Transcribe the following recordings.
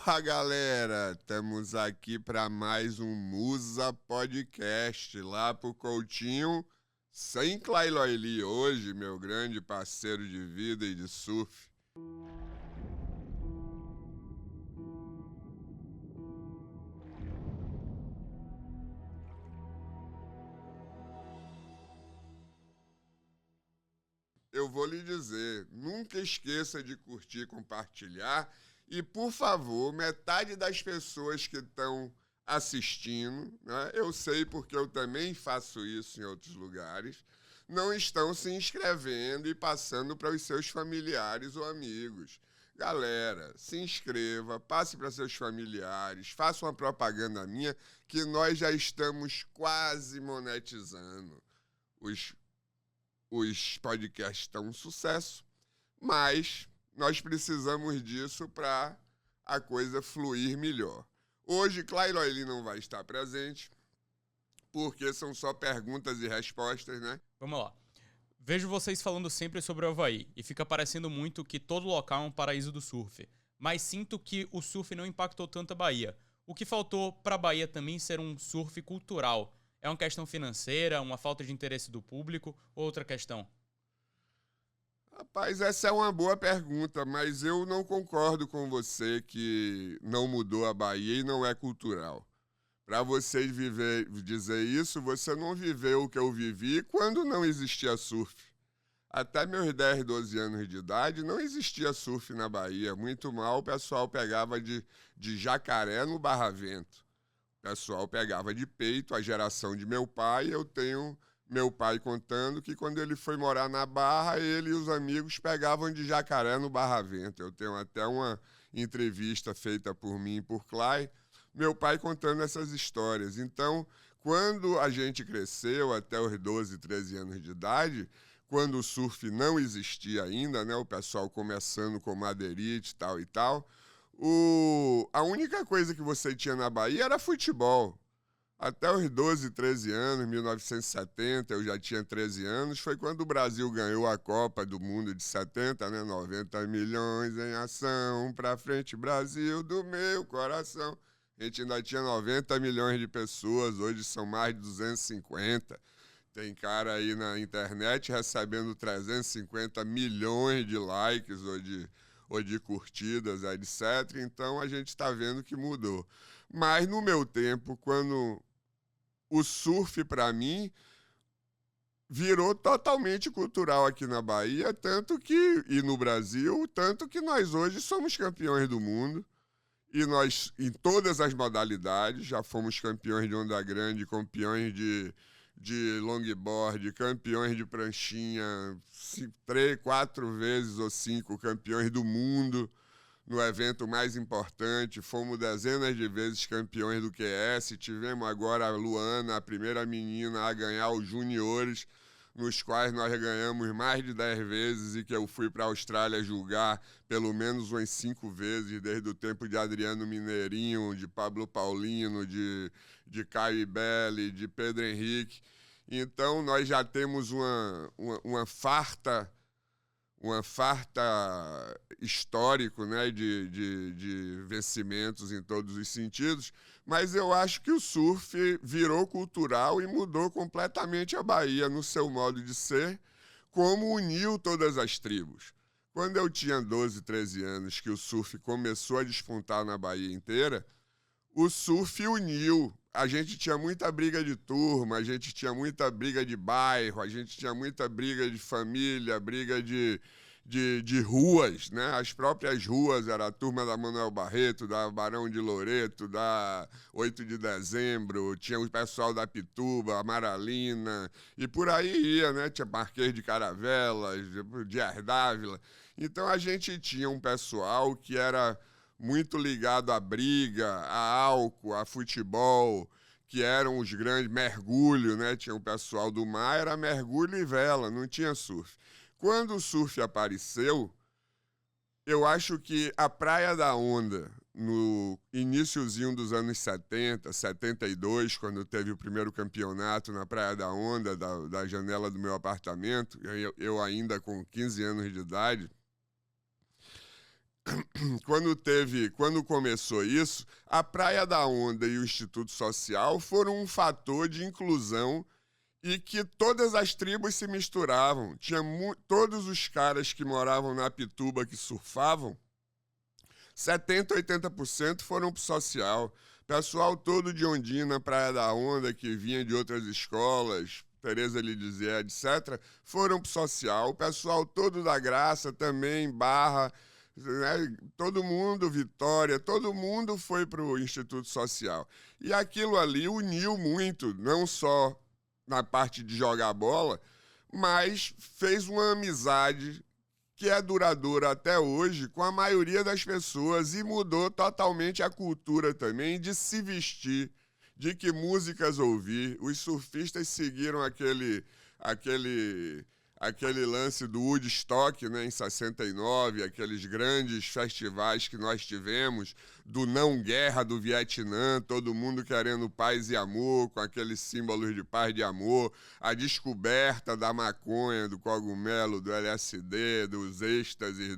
Porra, galera! Estamos aqui para mais um Musa Podcast, lá pro Coutinho, sem Clailoili hoje, meu grande parceiro de vida e de surf. Eu vou lhe dizer, nunca esqueça de curtir e compartilhar. E, por favor, metade das pessoas que estão assistindo, né, eu sei porque eu também faço isso em outros lugares, não estão se inscrevendo e passando para os seus familiares ou amigos. Galera, se inscreva, passe para seus familiares, faça uma propaganda minha, que nós já estamos quase monetizando. Os podcasts estão um sucesso, mas nós precisamos disso para a coisa fluir melhor. Hoje, Clailoili não vai estar presente, porque são só perguntas e respostas, né? Vamos lá. Vejo vocês falando sempre sobre o Havaí, e fica parecendo muito que todo local é um paraíso do surf. Mas sinto que o surf não impactou tanto a Bahia. O que faltou para a Bahia também ser um surf cultural? É uma questão financeira, uma falta de interesse do público ou outra questão? Rapaz, essa é uma boa pergunta, mas eu não concordo com você que não mudou a Bahia e não é cultural. Para você dizer isso, você não viveu o que eu vivi quando não existia surf. Até meus 10, 12 anos de idade, não existia surf na Bahia. Muito mal, o pessoal pegava de jacaré no barravento. O pessoal pegava de peito, a geração de meu pai. Eu tenho meu pai contando que quando ele foi morar na Barra, ele e os amigos pegavam de jacaré no barravento. Eu tenho até uma entrevista feita por mim e por Clay, meu pai contando essas histórias. Então, quando a gente cresceu até os 12, 13 anos de idade, quando o surf não existia ainda, né, o pessoal começando com madeirite e tal, a única coisa que você tinha na Bahia era futebol. Até os 12, 13 anos, 1970, eu já tinha 13 anos, foi quando o Brasil ganhou a Copa do Mundo de 70, né? 90 milhões em ação, pra frente Brasil do meu coração. A gente ainda tinha 90 milhões de pessoas, hoje são mais de 250. Tem cara aí na internet recebendo 350 milhões de likes ou de curtidas, etc. Então a gente está vendo que mudou. Mas no meu tempo, quando o surf, para mim, virou totalmente cultural aqui na Bahia, e no Brasil, tanto que nós hoje somos campeões do mundo. E nós, em todas as modalidades, já fomos campeões de onda grande, campeões de longboard, campeões de pranchinha, 3, 4 vezes ou 5 campeões do mundo no evento mais importante. Fomos dezenas de vezes campeões do QS. Tivemos agora a Luana, a primeira menina a ganhar os juniores, nos quais nós ganhamos mais de 10 vezes e que eu fui para a Austrália julgar pelo menos umas 5 vezes, desde o tempo de Adriano Mineirinho, de Pablo Paulino, de Caio Ibelli, de Pedro Henrique. Então nós já temos uma farta histórico, né, de vencimentos em todos os sentidos, mas eu acho que o surf virou cultural e mudou completamente a Bahia no seu modo de ser, como uniu todas as tribos. Quando eu tinha 12, 13 anos, que o surf começou a despontar na Bahia inteira, o surf uniu. A gente tinha muita briga de turma, a gente tinha muita briga de bairro, a gente tinha muita briga de família, briga de ruas, né? As próprias ruas, era a turma da Manuel Barreto, da Barão de Loreto, da 8 de Dezembro, tinha o pessoal da Pituba, Amaralina, e por aí ia, né? Tinha Marquês de Caravelas, de Ardávila. Então a gente tinha um pessoal que era muito ligado à briga, a álcool, a futebol, que eram os grandes mergulho, né? Tinha o pessoal do mar, era mergulho e vela, não tinha surf. Quando o surf apareceu, eu acho que a Praia da Onda, no iniciozinho dos anos 70, 72, quando teve o primeiro campeonato na Praia da Onda, da janela do meu apartamento, eu ainda com 15 anos de idade, quando começou isso, a Praia da Onda e o Instituto Social foram um fator de inclusão e que todas as tribos se misturavam. Tinha todos os caras que moravam na Pituba que surfavam, 70%, 80% foram pro social. Pessoal todo de Ondina, Praia da Onda, que vinha de outras escolas, Tereza Lidizier, etc., foram pro social. O pessoal todo da Graça também, Barra, né? Todo mundo, Vitória, todo mundo foi pro Instituto Social. E aquilo ali uniu muito, não só na parte de jogar bola, mas fez uma amizade que é duradoura até hoje com a maioria das pessoas e mudou totalmente a cultura também de se vestir, de que músicas ouvir. Os surfistas seguiram aquele lance do Woodstock, né, em 69, aqueles grandes festivais que nós tivemos, do não guerra do Vietnã, todo mundo querendo paz e amor, com aqueles símbolos de paz e amor, a descoberta da maconha, do cogumelo, do LSD, dos êxtases,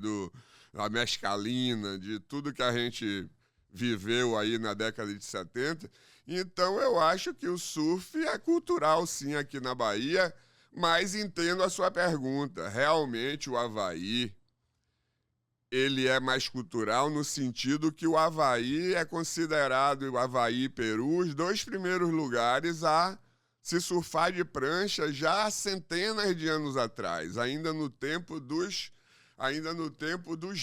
da mescalina, de tudo que a gente viveu aí na década de 70. Então eu acho que o surf é cultural sim aqui na Bahia, mas entendo a sua pergunta. Realmente o Avaí, ele é mais cultural no sentido que o Avaí é considerado, o Avaí e Peru, os dois primeiros lugares a se surfar de prancha já há centenas de anos atrás, ainda no tempo dos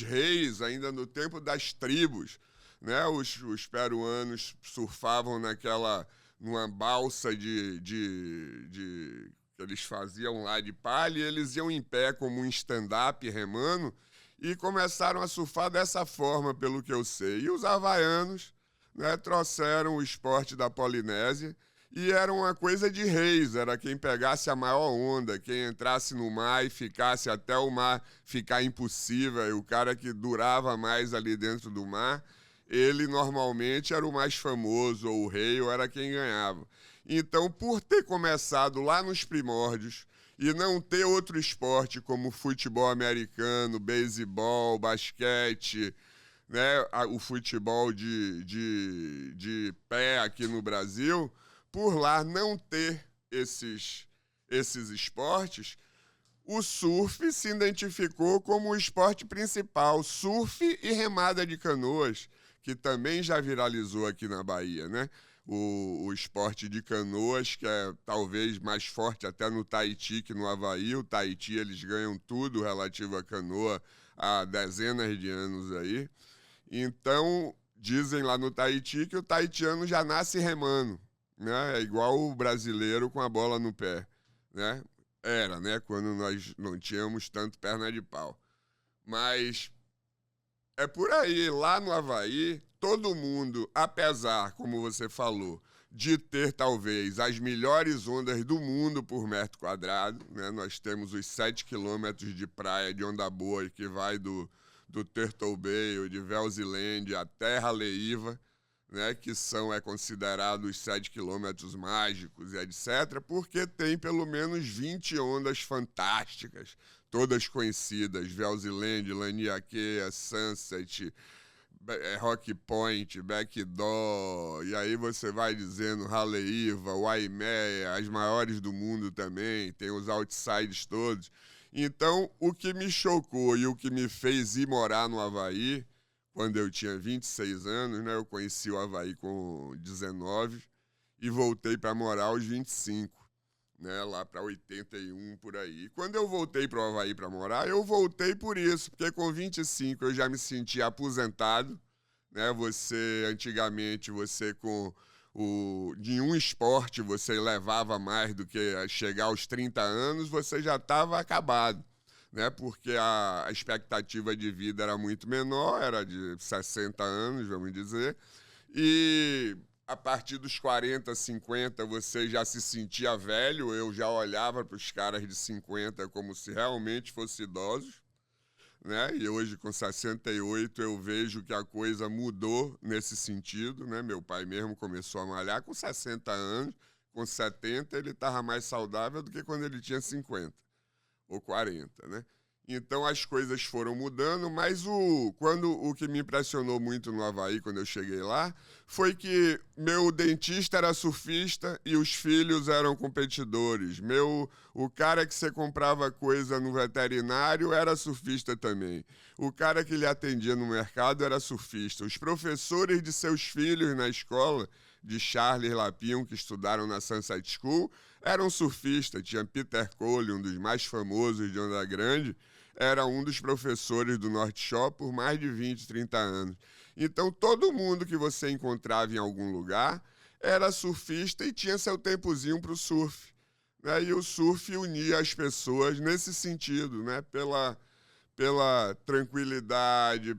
reis, ainda no tempo das tribos, né? Os peruanos surfavam numa balsa que eles faziam lá de palha, e eles iam em pé como um stand-up remando e começaram a surfar dessa forma, pelo que eu sei. E os havaianos, né, trouxeram o esporte da Polinésia e era uma coisa de reis, era quem pegasse a maior onda, quem entrasse no mar e ficasse até o mar ficar impossível, e o cara que durava mais ali dentro do mar, ele normalmente era o mais famoso, ou o rei, ou era quem ganhava. Então, por ter começado lá nos primórdios e não ter outro esporte como futebol americano, beisebol, basquete, né, o futebol de pé aqui no Brasil, por lá não ter esses esportes, o surf se identificou como o esporte principal, surf e remada de canoas, que também já viralizou aqui na Bahia, né? O esporte de canoas, que é talvez mais forte até no Tahiti que no Avaí. O Tahiti, eles ganham tudo relativo à canoa há dezenas de anos aí. Então, dizem lá no Tahiti que o tahitiano já nasce remando, né? É igual o brasileiro com a bola no pé, né? Era, né? Quando nós não tínhamos tanto perna de pau. Mas é por aí, lá no Avaí, todo mundo, apesar, como você falou, de ter talvez as melhores ondas do mundo por metro quadrado, né? Nós temos os 7 quilômetros de praia de onda boa que vai do Turtle Bay, ou de Velziland até Raleiva, né? Que é considerado os 7 quilômetros mágicos e etc., porque tem pelo menos 20 ondas fantásticas, todas conhecidas: Velziland, Laniakea, Sunset, Rock Point, Backdoor, e aí você vai dizendo Raleiva, Waimea, as maiores do mundo também, tem os outsides todos. Então, o que me chocou e o que me fez ir morar no Avaí, quando eu tinha 26 anos, né, eu conheci o Avaí com 19 e voltei para morar aos 25. Né, lá para 81, por aí. E quando eu voltei para o Avaí para morar, eu voltei por isso, porque com 25 eu já me sentia aposentado, né? Antigamente, de um esporte, você levava mais do que chegar aos 30 anos, você já estava acabado, né? Porque a expectativa de vida era muito menor, era de 60 anos, vamos dizer, e a partir dos 40, 50, você já se sentia velho. Eu já olhava para os caras de 50 como se realmente fossem idosos, né? E hoje, com 68, eu vejo que a coisa mudou nesse sentido, né? Meu pai mesmo começou a malhar com 60 anos, com 70 ele estava mais saudável do que quando ele tinha 50 ou 40, né? Então as coisas foram mudando, mas o que me impressionou muito no Avaí, quando eu cheguei lá, foi que meu dentista era surfista e os filhos eram competidores. O cara que você comprava coisa no veterinário era surfista também. O cara que lhe atendia no mercado era surfista. Os professores de seus filhos na escola, de Charles Lapion, que estudaram na Sunset School, eram surfistas. Tinha Peter Cole, um dos mais famosos de Onda Grande, era um dos professores do North Shore por mais de 20, 30 anos. Então, todo mundo que você encontrava em algum lugar era surfista e tinha seu tempozinho para o surf. Né? E o surf unia as pessoas nesse sentido, né? Pela tranquilidade,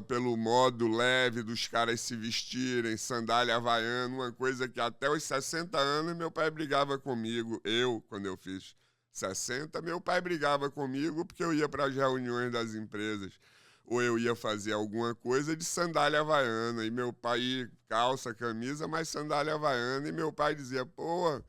pelo modo leve dos caras se vestirem, sandália havaiana, uma coisa que até os 60 anos meu pai brigava comigo. Quando eu fiz 60, meu pai brigava comigo porque eu ia para as reuniões das empresas ou eu ia fazer alguma coisa de sandália havaiana, e meu pai calça, camisa, mas sandália havaiana, e meu pai dizia, pô,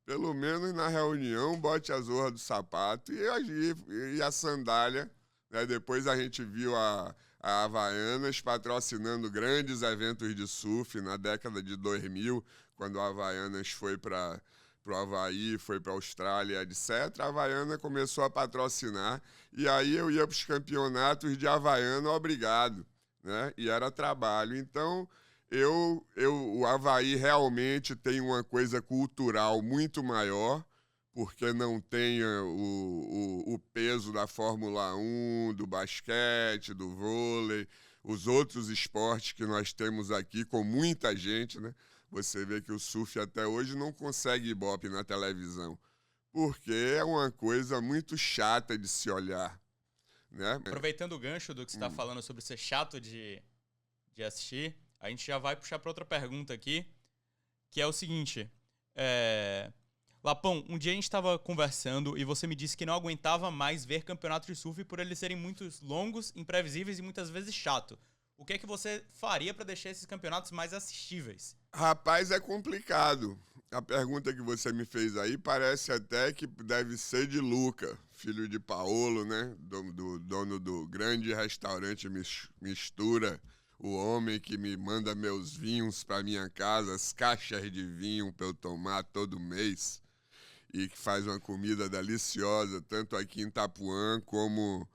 pelo menos na reunião bote a zorra do sapato e a sandália, né? Depois a gente viu a Havaianas patrocinando grandes eventos de surf na década de 2000, quando a Havaianas foi para o Havaí, foi para a Austrália, etc. A Havaiana começou a patrocinar e aí eu ia para os campeonatos de Havaiana, obrigado, né? E era trabalho. Então, o Havaí realmente tem uma coisa cultural muito maior, porque não tem o peso da Fórmula 1, do basquete, do vôlei, os outros esportes que nós temos aqui com muita gente, né? Você vê que o surf até hoje não consegue ibope na televisão, porque é uma coisa muito chata de se olhar, né? Aproveitando o gancho do que você está falando sobre ser chato de assistir, a gente já vai puxar para outra pergunta aqui, que é o seguinte. Lapão, um dia a gente estava conversando e você me disse que não aguentava mais ver campeonatos de surf por eles serem muito longos, imprevisíveis e muitas vezes chato. O que é que você faria para deixar esses campeonatos mais assistíveis? Rapaz, é complicado. A pergunta que você me fez aí parece até que deve ser de Luca, filho de Paolo, né? Dono do grande restaurante Mistura, o homem que me manda meus vinhos para minha casa, as caixas de vinho para eu tomar todo mês, e que faz uma comida deliciosa, tanto aqui em Itapuã como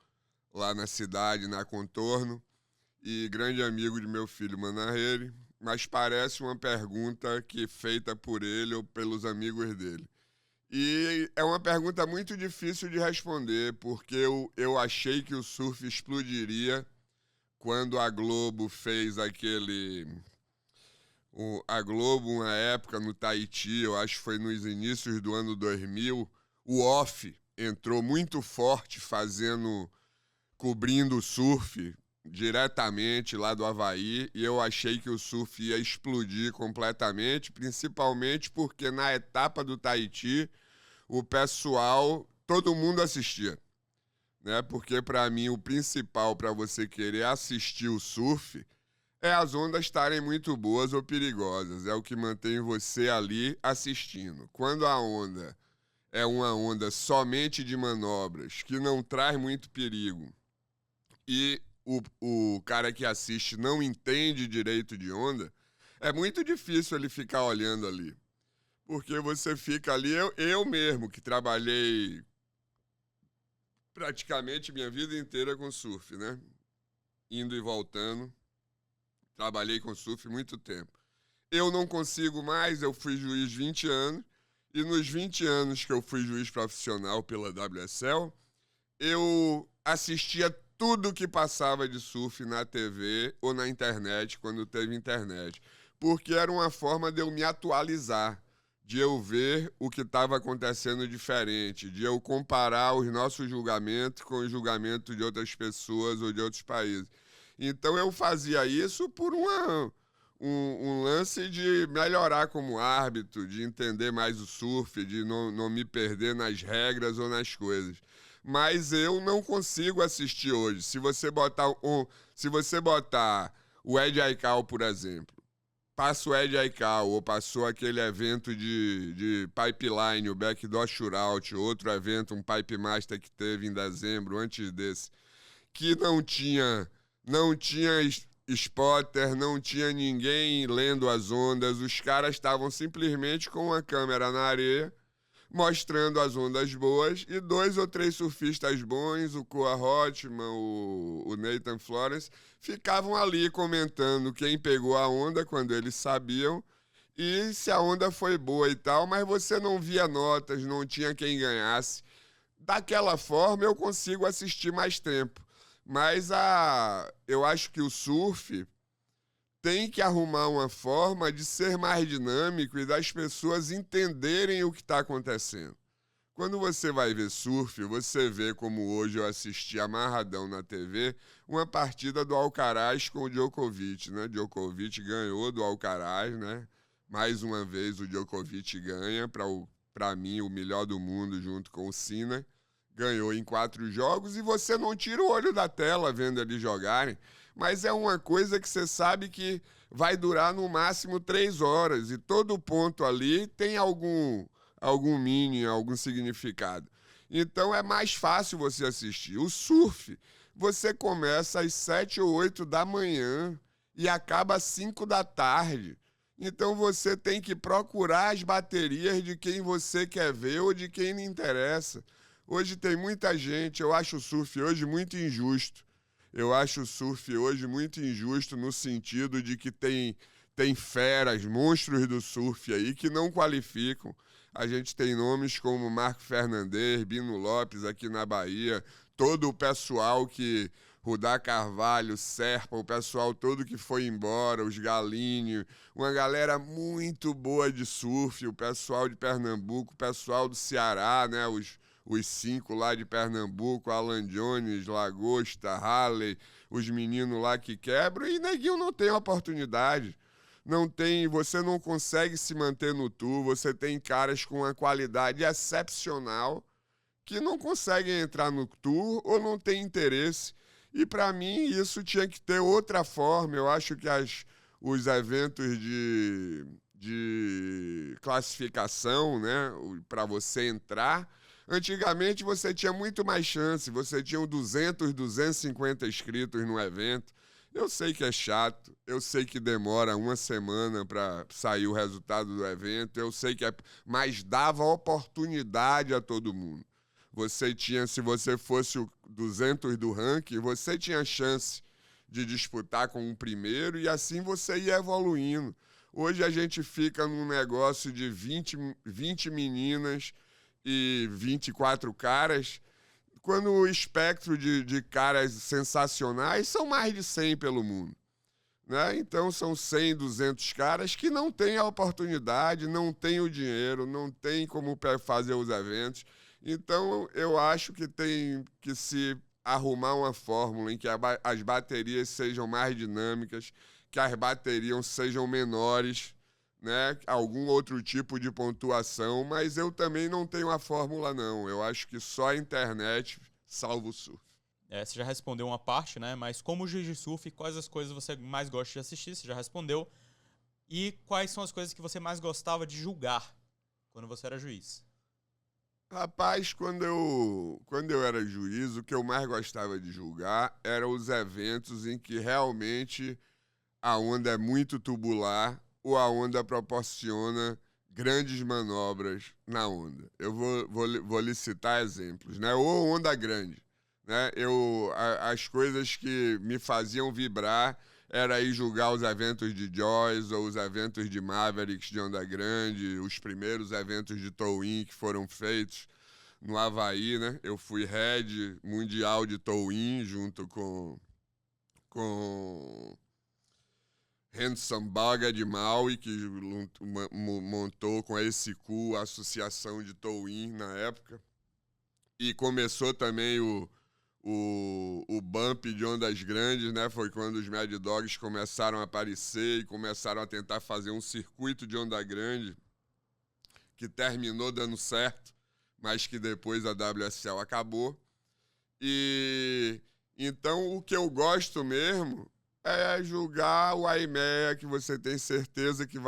lá na cidade, na Contorno, e grande amigo de meu filho Manarreri, mas parece uma pergunta que feita por ele ou pelos amigos dele. E é uma pergunta muito difícil de responder, porque eu achei que o surf explodiria quando a Globo fez a Globo, uma época no Tahiti, eu acho que foi nos inícios do ano 2000, o off entrou muito forte cobrindo o surf diretamente lá do Havaí, e eu achei que o surf ia explodir completamente, principalmente porque na etapa do Tahiti, o pessoal, todo mundo assistia, né? Porque para mim o principal para você querer assistir o surf é as ondas estarem muito boas ou perigosas, é o que mantém você ali assistindo. Quando a onda é uma onda somente de manobras, que não traz muito perigo, e o cara que assiste não entende direito de onda, é muito difícil ele ficar olhando ali. Porque você fica ali, eu mesmo, que trabalhei praticamente minha vida inteira com surf, né? Indo e voltando, trabalhei com surf muito tempo. Eu não consigo mais, eu fui juiz 20 anos, e nos 20 anos que eu fui juiz profissional pela WSL, eu assistia tudo que passava de surf na TV ou na internet, quando teve internet. Porque era uma forma de eu me atualizar, de eu ver o que estava acontecendo diferente, de eu comparar os nossos julgamentos com os julgamentos de outras pessoas ou de outros países. Então eu fazia isso por um lance de melhorar como árbitro, de entender mais o surf, de não me perder nas regras ou nas coisas. Mas eu não consigo assistir hoje. Se você botar o Ed Aikau, por exemplo, passa o Ed Aikau, ou passou aquele evento de pipeline, o Backdoor Shootout, outro evento, um Pipe Master que teve em dezembro, antes desse, que não tinha spotter, não tinha ninguém lendo as ondas, os caras estavam simplesmente com uma câmera na areia, mostrando as ondas boas, e 2 ou 3 surfistas bons, o Koa Hotman, o Nathan Florence, ficavam ali comentando quem pegou a onda quando eles sabiam, e se a onda foi boa e tal, mas você não via notas, não tinha quem ganhasse. Daquela forma eu consigo assistir mais tempo. Mas eu acho que o surf tem que arrumar uma forma de ser mais dinâmico e das pessoas entenderem o que está acontecendo. Quando você vai ver surf, você vê, como hoje eu assisti amarradão na TV, uma partida do Alcaraz com o Djokovic, né? Djokovic ganhou do Alcaraz, né? Mais uma vez o Djokovic ganha, para mim, o melhor do mundo junto com o Sinner. Ganhou em 4 jogos e você não tira o olho da tela vendo eles jogarem. Mas é uma coisa que você sabe que vai durar no máximo 3 horas e todo ponto ali tem algum meaning, algum significado. Então é mais fácil você assistir. O surf, você começa às 7 ou 8 da manhã e acaba às 5 da tarde. Então você tem que procurar as baterias de quem você quer ver ou de quem lhe interessa. Hoje tem muita gente, eu acho o surf hoje muito injusto. Eu acho o surf hoje muito injusto no sentido de que tem feras, monstros do surf aí que não qualificam. A gente tem nomes como Marco Fernandes, Bino Lopes aqui na Bahia, todo o pessoal que... Rudá Carvalho, Serpa, o pessoal todo que foi embora, os Galinho, uma galera muito boa de surf, o pessoal de Pernambuco, o pessoal do Ceará, né, os 5 lá de Pernambuco, Alan Jones, Lagosta, Halley, os meninos lá que quebram, e neguinho não tem oportunidade. Não tem, você não consegue se manter no tour, você tem caras com uma qualidade excepcional que não conseguem entrar no tour ou não tem interesse. E para mim isso tinha que ter outra forma. Eu acho que os eventos de classificação, né, para você entrar, antigamente você tinha muito mais chance, você tinha 200, 250 inscritos no evento. Eu sei que é chato, eu sei que demora uma semana para sair o resultado do evento, eu sei que mas dava oportunidade a todo mundo. Você tinha, se você fosse o 200 do ranking, você tinha chance de disputar com o primeiro e assim você ia evoluindo. Hoje a gente fica num negócio de 20 meninas e 24 caras, quando o espectro de caras sensacionais são mais de 100 pelo mundo. Né? Então são 100, 200 caras que não têm a oportunidade, não têm o dinheiro, não têm como fazer os eventos. Então, eu acho que tem que se arrumar uma fórmula em que as baterias sejam mais dinâmicas, que as baterias sejam menores, né? Algum outro tipo de pontuação, mas eu também não tenho a fórmula, não. Eu acho que só a internet salva o surf. Você já respondeu uma parte, né? Mas como juiz de surf, quais as coisas você mais gosta de assistir? Você já respondeu. E quais são as coisas que você mais gostava de julgar quando você era juiz? Rapaz, quando eu era juiz, o que eu mais gostava de julgar eram os eventos em que realmente a onda é muito tubular ou a onda proporciona grandes manobras na onda. Eu vou lhe citar exemplos, né? Ou onda grande, né? As coisas que me faziam vibrar era ir julgar os eventos de Joyce ou os eventos de Mavericks de onda grande, os primeiros eventos de Tow-in que foram feitos no Havaí, né? Eu fui head mundial de Tow-in junto com Hanson Baga de Maui, que montou com a ESICU, a Associação de Tow-in na época. E começou também o bump de ondas grandes, né? Foi quando os Mad Dogs começaram a aparecer e começaram a tentar fazer um circuito de onda grande que terminou dando certo, mas que depois a WSL acabou. E então o que eu gosto mesmo É julgar o Aimea, que você tem certeza que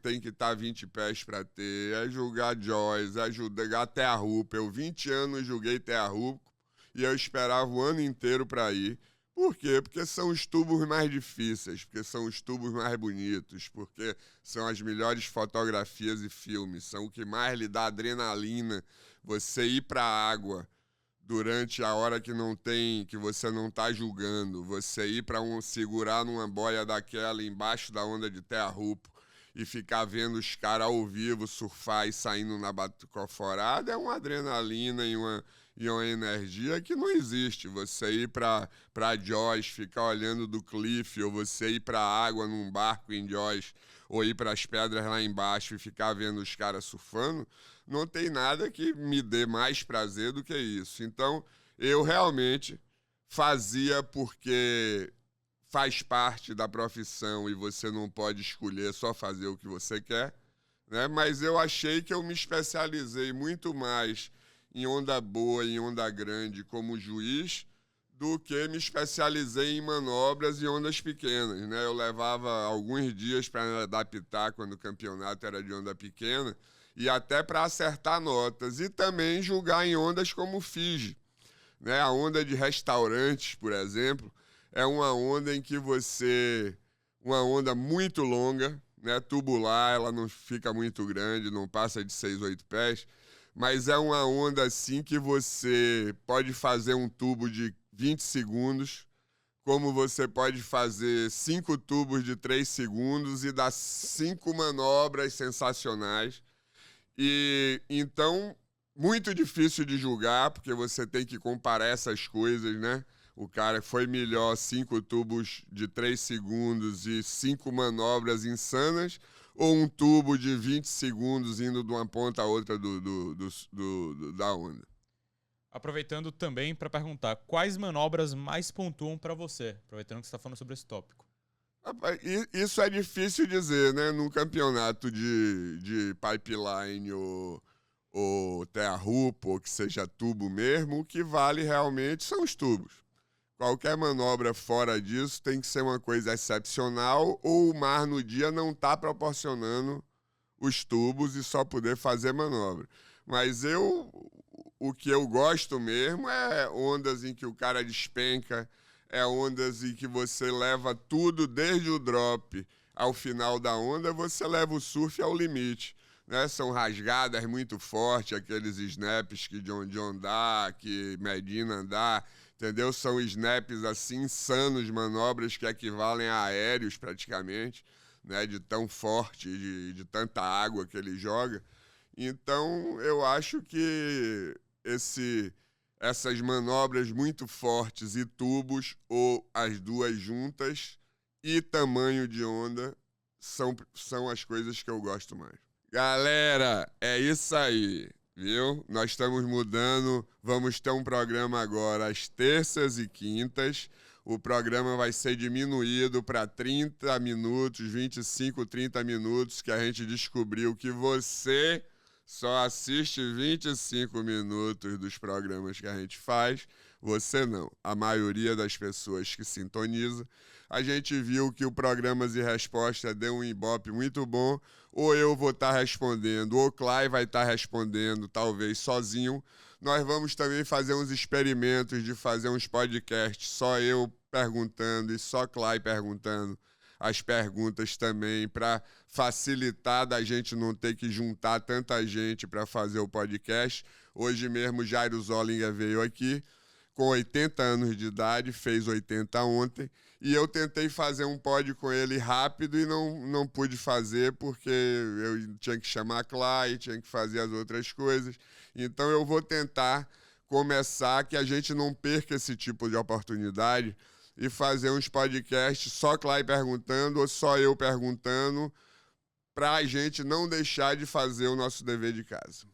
tem que estar 20 pés para ter. É julgar Joyce, é julgar Terra Rupa. Eu 20 anos julguei Terra Rupa e eu esperava o ano inteiro para ir. Por quê? Porque são os tubos mais difíceis, porque são os tubos mais bonitos, porque são as melhores fotografias e filmes, são o que mais lhe dá adrenalina. Você ir para a água durante a hora que não tem, que você não está julgando, você ir para segurar numa boia daquela embaixo da onda de terra-rupo e ficar vendo os caras ao vivo surfar e saindo na batucoforada é uma adrenalina e uma energia que não existe. Você ir para Joyce, ficar olhando do cliff, ou você ir para a água num barco em Joyce, ou ir para as pedras lá embaixo e ficar vendo os caras surfando, não tem nada que me dê mais prazer do que isso. Então, eu realmente fazia porque faz parte da profissão e você não pode escolher só fazer o que você quer, né? Mas eu achei que eu me especializei muito mais em onda boa, em onda grande como juiz, do que me especializei em manobras e ondas pequenas, né? Eu levava alguns dias para me adaptar quando o campeonato era de onda pequena, e até para acertar notas, e também julgar em ondas como Fiji, né? A onda de restaurantes, por exemplo, é uma onda em que uma onda muito longa, né? Tubular, ela não fica muito grande, não passa de 6, 8 pés, mas é uma onda assim que você pode fazer um tubo de 20 segundos, como você pode fazer 5 tubos de 3 segundos e dar 5 manobras sensacionais. E então, muito difícil de julgar, porque você tem que comparar essas coisas, né? O cara foi melhor 5 tubos de 3 segundos e 5 manobras insanas, ou um tubo de 20 segundos indo de uma ponta a outra da onda. Aproveitando também para perguntar, quais manobras mais pontuam para você? Aproveitando que você está falando sobre esse tópico. Isso é difícil dizer, né? Num campeonato de pipeline ou terra-rupa, ou que seja tubo mesmo, o que vale realmente são os tubos. Qualquer manobra fora disso tem que ser uma coisa excepcional, ou o mar no dia não está proporcionando os tubos e só poder fazer manobra. Mas o que eu gosto mesmo é ondas em que o cara despenca, é ondas em que você leva tudo desde o drop ao final da onda, você leva o surf ao limite, né? São rasgadas muito fortes, aqueles snaps que John dá, que Medina dá, entendeu? São snaps assim insanos, manobras que equivalem a aéreos praticamente, né? De tão forte, de tanta água que ele joga. Então, eu acho que essas manobras muito fortes e tubos, ou as duas juntas, e tamanho de onda, são as coisas que eu gosto mais. Galera, é isso aí, viu? Nós estamos mudando, vamos ter um programa agora às terças e quintas. O programa vai ser diminuído para 30 minutos, 25, 30 minutos, que a gente descobriu que você só assiste 25 minutos dos programas que a gente faz. Você não. A maioria das pessoas que sintoniza. A gente viu que o Programas e Resposta deu um ibope muito bom. Ou eu vou estar respondendo, ou o Clay vai estar respondendo, talvez sozinho. Nós vamos também fazer uns experimentos de fazer uns podcasts, só eu perguntando e só Clay perguntando as perguntas também, para facilitar da gente não ter que juntar tanta gente para fazer o podcast. Hoje mesmo Jairo Zollinger veio aqui com 80 anos de idade, fez 80 ontem, e eu tentei fazer um pod com ele rápido e não pude fazer porque eu tinha que chamar a Clay, tinha que fazer as outras coisas. Então eu vou tentar começar, que a gente não perca esse tipo de oportunidade, e fazer uns podcasts só Clay perguntando ou só eu perguntando, para a gente não deixar de fazer o nosso dever de casa.